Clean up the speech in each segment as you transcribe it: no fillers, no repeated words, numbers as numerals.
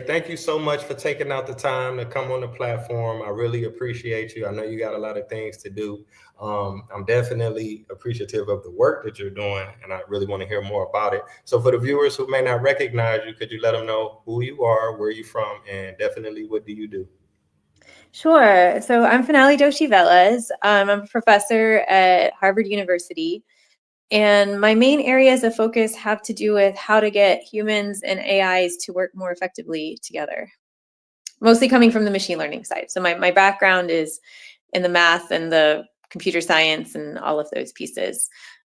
Thank you so much for taking out the time to come on the platform. I really appreciate you. I know you got a lot of things to do. I'm definitely appreciative of the work that you're doing, and I really want to hear more about it. So, for the viewers who may not recognize you, could you let them know who you are, where you're from, and definitely what do you do? Sure. So I'm Finale Doshi-Velez. I'm a professor at Harvard University, and my main areas of focus have to do with how to get humans and AIs to work more effectively together, mostly coming from the machine learning side. So my background is in the math and the computer science and all of those pieces.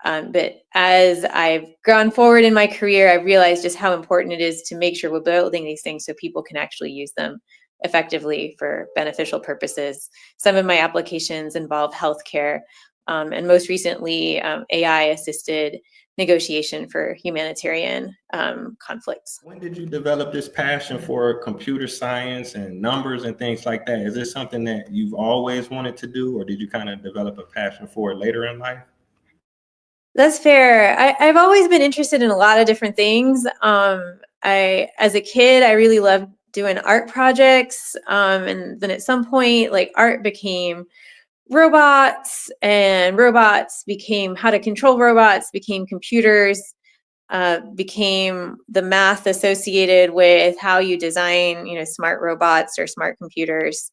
But as I've gone forward in my career, I've realized just how important it is to make sure we're building these things so people can actually use them effectively for beneficial purposes. Some of my applications involve healthcare, and most recently, AI-assisted negotiation for humanitarian conflicts. When did you develop this passion for computer science and numbers and things like that? Is this something that you've always wanted to do, or did you kind of develop a passion for it later in life? That's fair. I've always been interested in a lot of different things. As a kid, I really loved doing art projects. And then at some point, like art became robots, and robots became how to control robots, became computers, became the math associated with how you design, smart robots or smart computers,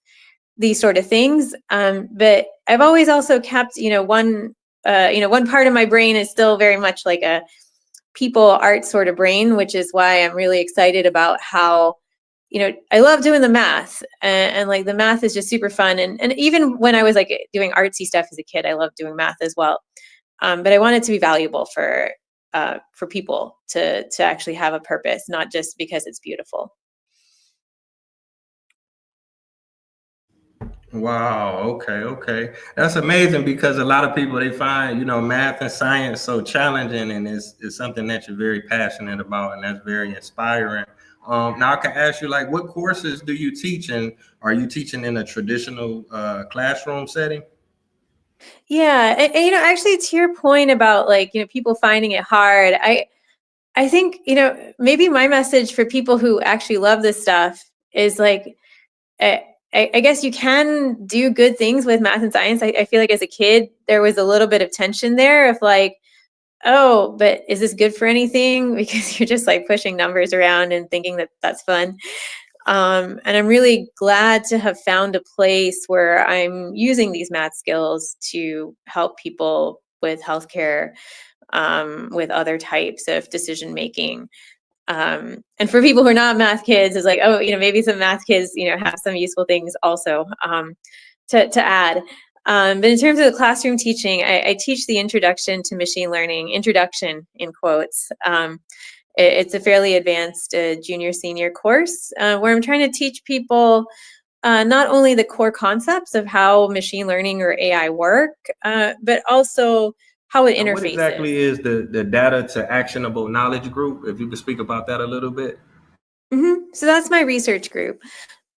these sort of things. But I've always also kept, one part of my brain is still very much like a people art sort of brain, which is why I'm really excited about how, I love doing the math, and like the math is just super fun. And even when I was like doing artsy stuff as a kid, I loved doing math as well. But I want it to be valuable for people to actually have a purpose, not just because it's beautiful. Wow. Okay. Okay. That's amazing because a lot of people they find math and science so challenging, and it's something that you're very passionate about, and that's very inspiring. Now I can ask you, like, what courses do you teach, and are you teaching in a traditional classroom setting? Yeah, and actually, to your point about like people finding it hard, I think maybe my message for people who actually love this stuff is like, I, I guess you can do good things with math and science. I feel like as a kid there was a little bit of tension there of like, oh, but is this good for anything? Because you're just like pushing numbers around and thinking that that's fun. And I'm really glad to have found a place where I'm using these math skills to help people with healthcare, with other types of decision making. And for people who are not math kids, it's like, oh, maybe some math kids, have some useful things also to add. But in terms of the classroom teaching, I teach the introduction to machine learning, introduction in quotes. It's a fairly advanced junior senior course where I'm trying to teach people not only the core concepts of how machine learning or AI work, but also how it Now, what interfaces. exactly is the data to actionable knowledge group? If you could speak about that a little bit. So that's my research group.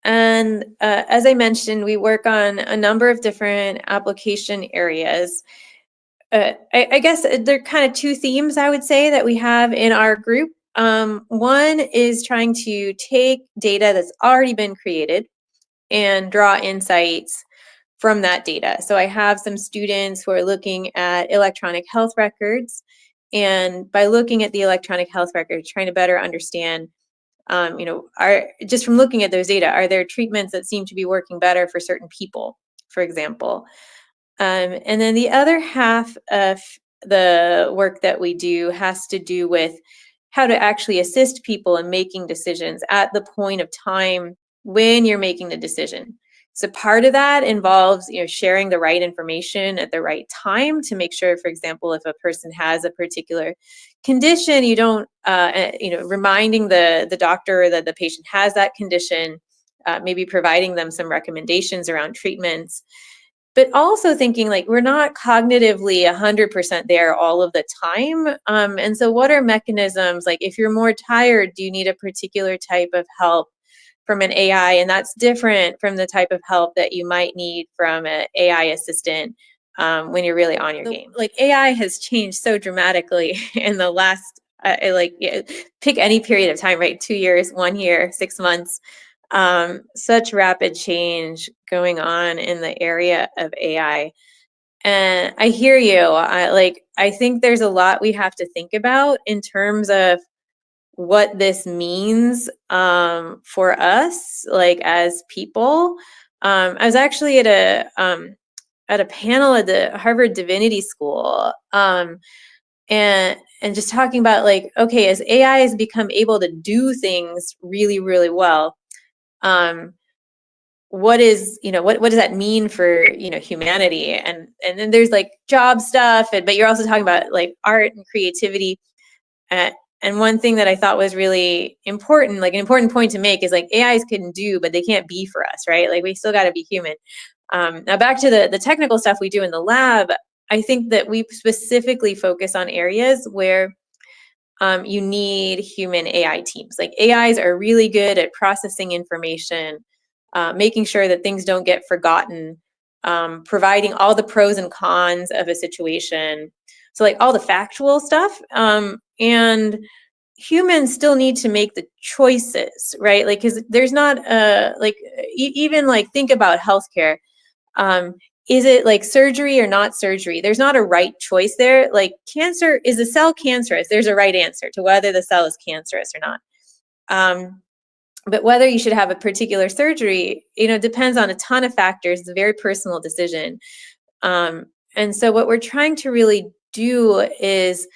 And as I mentioned, we work on a number of different application areas. I guess there are kind of two themes I would say that we have in our group. One is trying to take data that's already been created and draw insights from that data. So I have some students who are looking at electronic health records, and by looking at the electronic health records, trying to better understand, are just from looking at those data, are there treatments that seem to be working better for certain people, for example? And then the other half of the work that we do has to do with how to actually assist people in making decisions at the point of time when you're making the decision. So part of that involves, sharing the right information at the right time to make sure, for example, if a person has a particular condition, you don't, reminding the doctor that the patient has that condition, maybe providing them some recommendations around treatments, but also thinking like we're not cognitively 100% there all of the time. And so what are mechanisms, like if you're more tired, do you need a particular type of help from an AI? And that's different from the type of help that you might need from an AI assistant when you're really on your game. Like AI has changed so dramatically in the last I like, yeah, pick any period of time, right? 2 years, 1 year, 6 months. Such rapid change going on in the area of AI. And I hear you. I think there's a lot we have to think about in terms of what this means for us, like as people. I was actually at a panel at the Harvard Divinity School, and just talking about, like, okay, as AI has become able to do things really, really well, um, what is, what does that mean for, humanity? And then there's like job stuff, but you're also talking about like art and creativity. Uh, and one thing that I thought was really important, like an important point to make, is like AIs can do, but they can't be for us, right? Like we still got to be human. Now back to the technical stuff we do in the lab, I think that we specifically focus on areas where you need human AI teams. Like AIs are really good at processing information, making sure that things don't get forgotten, providing all the pros and cons of a situation. So like all the factual stuff. And humans still need to make the choices, right? Like, because there's not even like think about healthcare. Um, is it like surgery or not surgery? There's not a right choice there. Like cancer, is a cell cancerous? There's a right answer to whether the cell is cancerous or not. But whether you should have a particular surgery, depends on a ton of factors. It's a very personal decision. And so what we're trying to really do is,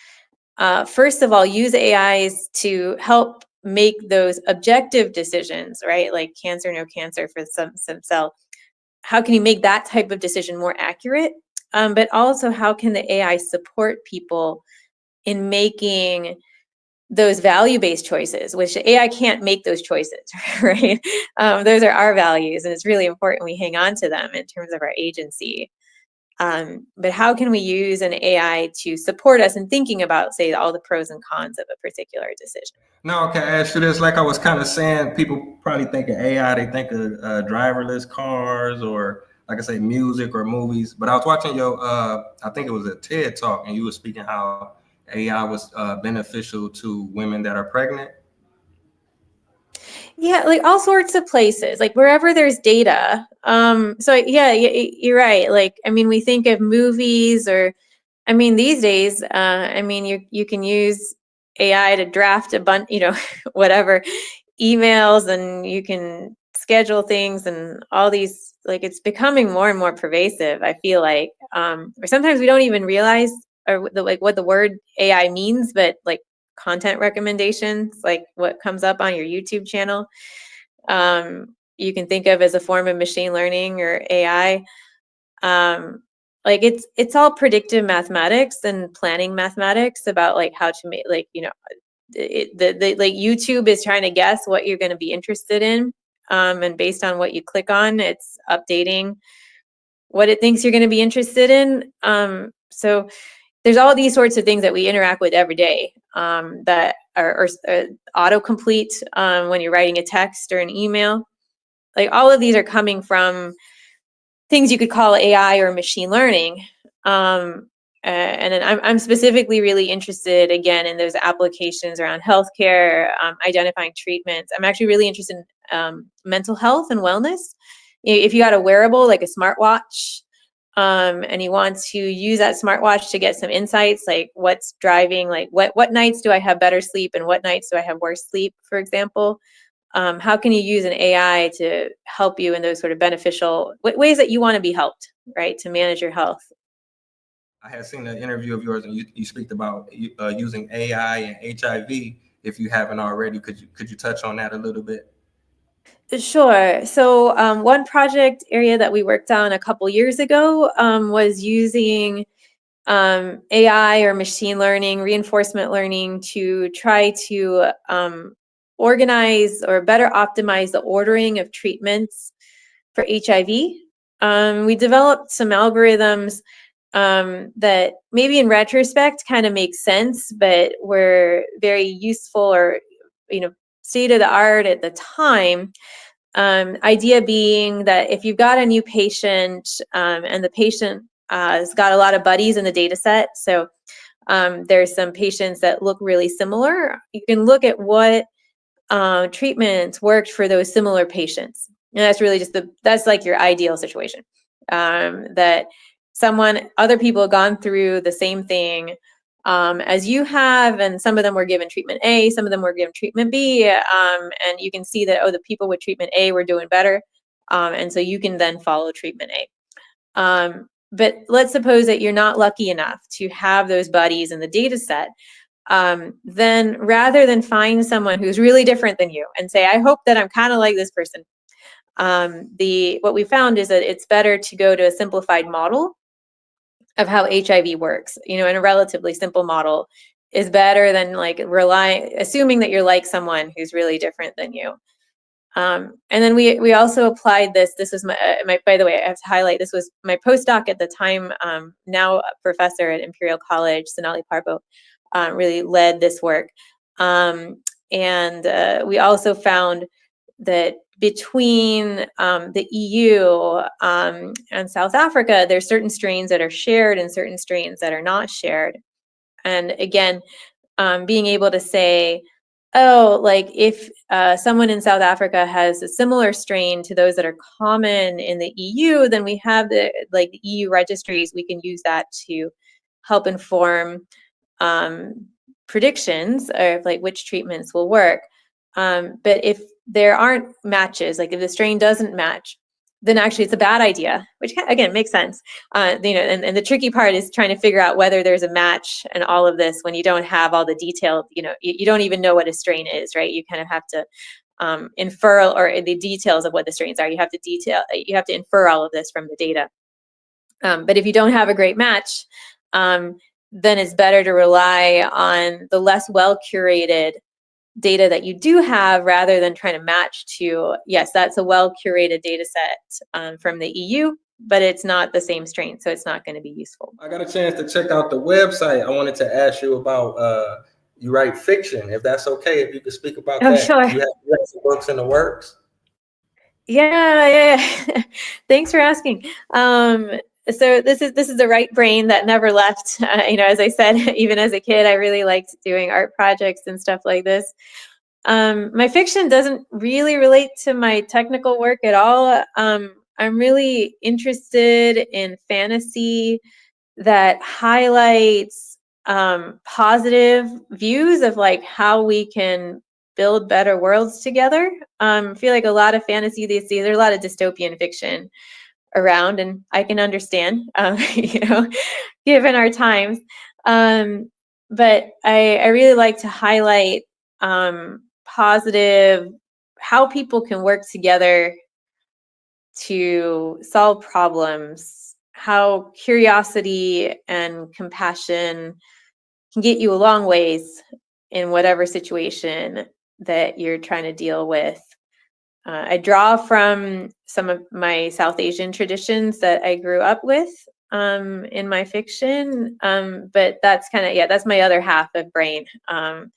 first of all, use AIs to help make those objective decisions, right? Like cancer, no cancer for some cell. How can you make that type of decision more accurate? But also, how can the AI support people in making those value-based choices, which AI can't make those choices, right? Those are our values, and it's really important we hang on to them in terms of our agency. But how can we use an AI to support us in thinking about, say, all the pros and cons of a particular decision? No, okay, I ask you this. Like I was kind of saying, people probably think of AI, they think of driverless cars or, like I say, music or movies. But I was watching I think it was a TED talk, and you were speaking how AI was beneficial to women that are pregnant. Yeah, like all sorts of places, like wherever there's data. So yeah, you're right. Like, I mean, we think of movies, or, I mean, these days, I mean, you can use AI to draft a bunch, whatever emails, and you can schedule things and all these. Like, it's becoming more and more pervasive, I feel like, or sometimes we don't even realize, or like what the word AI means, but like content recommendations, like what comes up on your YouTube channel, you can think of as a form of machine learning or AI. Like it's all predictive mathematics and planning mathematics about like how to make, like, the like YouTube is trying to guess what you're going to be interested in, and based on what you click on, it's updating what it thinks you're going to be interested in. So there's all these sorts of things that we interact with every day, that are autocomplete, when you're writing a text or an email. Like all of these are coming from things you could call AI or machine learning. And then I'm specifically really interested, again, in those applications around healthcare, identifying treatments. I'm actually really interested in mental health and wellness. If you got a wearable like a smartwatch, and you want to use that smartwatch to get some insights, like what's driving, like what nights do I have better sleep and what nights do I have worse sleep, for example. How can you use an AI to help you in those sort of beneficial ways that you want to be helped, right, to manage your health? I had seen an interview of yours, and you speak about using AI and HIV. If you haven't already, could you touch on that a little bit? Sure. So one project area that we worked on a couple years ago, was using AI or machine learning, reinforcement learning, to try to organize or better optimize the ordering of treatments for HIV. We developed some algorithms that maybe in retrospect kind of make sense, but were very useful, or, state of the art at the time. Idea being that if you've got a new patient, and the patient has got a lot of buddies in the data set, so There's some patients that look really similar. You can look at what treatments worked for those similar patients. And that's really just that's like your ideal situation. That other people have gone through the same thing as you have, and some of them were given treatment A, some of them were given treatment B, and you can see that, oh, the people with treatment A were doing better, and so you can then follow treatment A. But let's suppose that you're not lucky enough to have those buddies in the data set. Then rather than find someone who's really different than you and say, I hope that I'm kind of like this person, what we found is that it's better to go to a simplified model of how HIV works, in a relatively simple model is better than assuming that you're like someone who's really different than you. And then we also applied this. This was my by the way, I have to highlight, this was my postdoc at the time, now a professor at Imperial College, Sonali Parbo, really led this work. And we also found that between the EU and South Africa, there's certain strains that are shared and certain strains that are not shared. And again, being able to say, oh, like if someone in South Africa has a similar strain to those that are common in the EU, then we have the EU registries. We can use that to help inform predictions of which treatments will work. But if there aren't matches, if the strain doesn't match, then actually it's a bad idea, which again makes sense. And the tricky part is trying to figure out whether there's a match and all of this when you don't have all the detail. You don't even know what a strain is, right? You kind of have to infer, or the details of what the strains are. You have to infer all of this from the data. But if you don't have a great match, then it's better to rely on the less well curated data that you do have, rather than trying to match to, yes, that's a well curated data set from the EU, but it's not the same strain, so it's not going to be useful. I got a chance to check out the website. I wanted to ask you about, you write fiction, if that's okay, if you could speak about that. Sure. Do you have some books in the works? Yeah. Thanks for asking. So this is the right brain that never left. As I said, even as a kid, I really liked doing art projects and stuff like this. My fiction doesn't really relate to my technical work at all. I'm really interested in fantasy that highlights positive views of how we can build better worlds together. I feel like a lot of fantasy these days, there's a lot of dystopian fiction around, and I can understand, given our times. But I really like to highlight positive, how people can work together to solve problems, how curiosity and compassion can get you a long ways in whatever situation that you're trying to deal with. I draw from some of my South Asian traditions that I grew up with in my fiction, but that's that's my other half of brain. Trying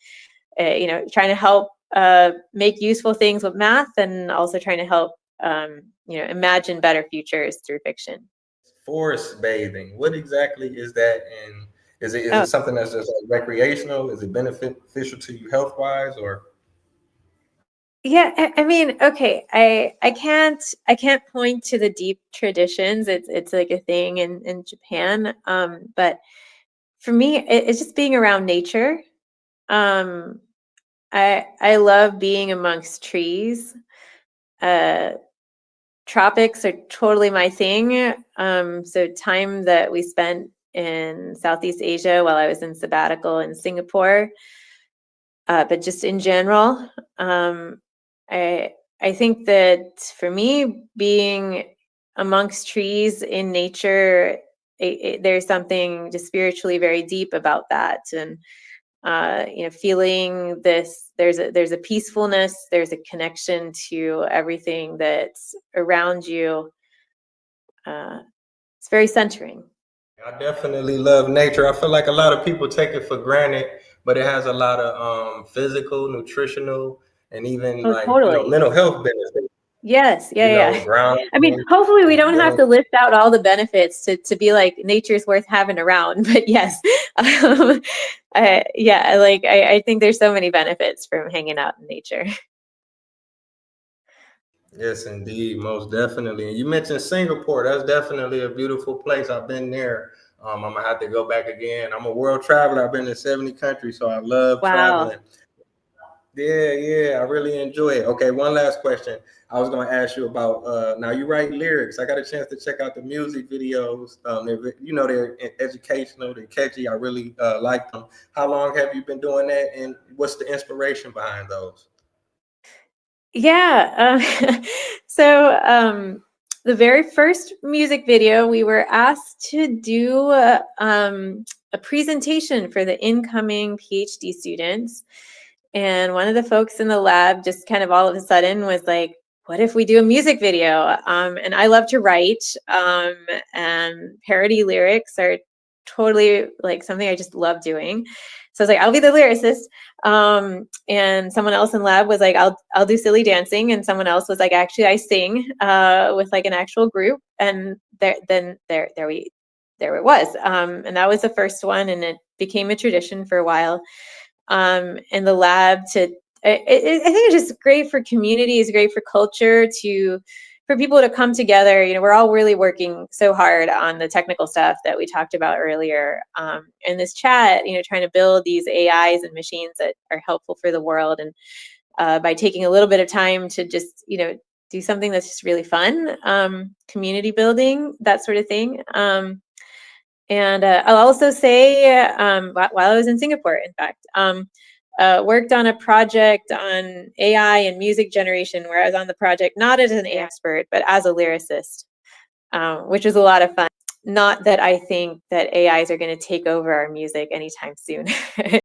to help make useful things with math, and also trying to help imagine better futures through fiction. Forest bathing, what exactly is that, and is it something that's just recreational? Is it beneficial to you health wise, or? Yeah, I mean, okay, I can't point to the deep traditions. It's like a thing in Japan. But for me, it's just being around nature. I love being amongst trees. Tropics are totally my thing. So time that we spent in Southeast Asia while I was in sabbatical in Singapore, but just in general, I think that for me, being amongst trees in nature, there's something just spiritually very deep about that, and feeling this. There's a peacefulness. There's a connection to everything that's around you. It's very centering. I definitely love nature. I feel like a lot of people take it for granted, but it has a lot of physical, nutritional, and even totally. Mental health benefits. Yes, yeah. ground. I mean, hopefully we don't have Yeah. to list out all the benefits to be like nature's worth having around, but yes. Yeah, like I think there's so many benefits from hanging out in nature. Yes, indeed, most definitely. And you mentioned Singapore. That's definitely a beautiful place. I've been there. I'm gonna have to go back again. I'm a world traveler. I've been to 70 countries, so I love Wow. traveling. Yeah, I really enjoy it. Okay, one last question. I was gonna ask you about now you write lyrics. I got a chance to check out the music videos. They're educational, they're catchy. I really like them. How long have you been doing that, and what's the inspiration behind those? Yeah. So the very first music video, we were asked to do a presentation for the incoming PhD students. And one of the folks in the lab just kind of all of a sudden was like, what if we do a music video? And I love to write, and parody lyrics are totally like something I just love doing. So I was like, I'll be the lyricist. And someone else in lab was like, I'll do silly dancing. And someone else was like, actually, I sing with like an actual group. And there it was. And that was the first one, and it became a tradition for a while in the lab. I think it's just great for community. It's great for culture for people to come together. We're all really working so hard on the technical stuff that we talked about earlier in this chat, trying to build these AIs and machines that are helpful for the world. And by taking a little bit of time to just, do something that's just really fun, community building, that sort of thing. And I'll also say, while I was in Singapore, in fact, worked on a project on AI and music generation, where I was on the project not as an expert, but as a lyricist, which was a lot of fun. Not that I think that AIs are going to take over our music anytime soon.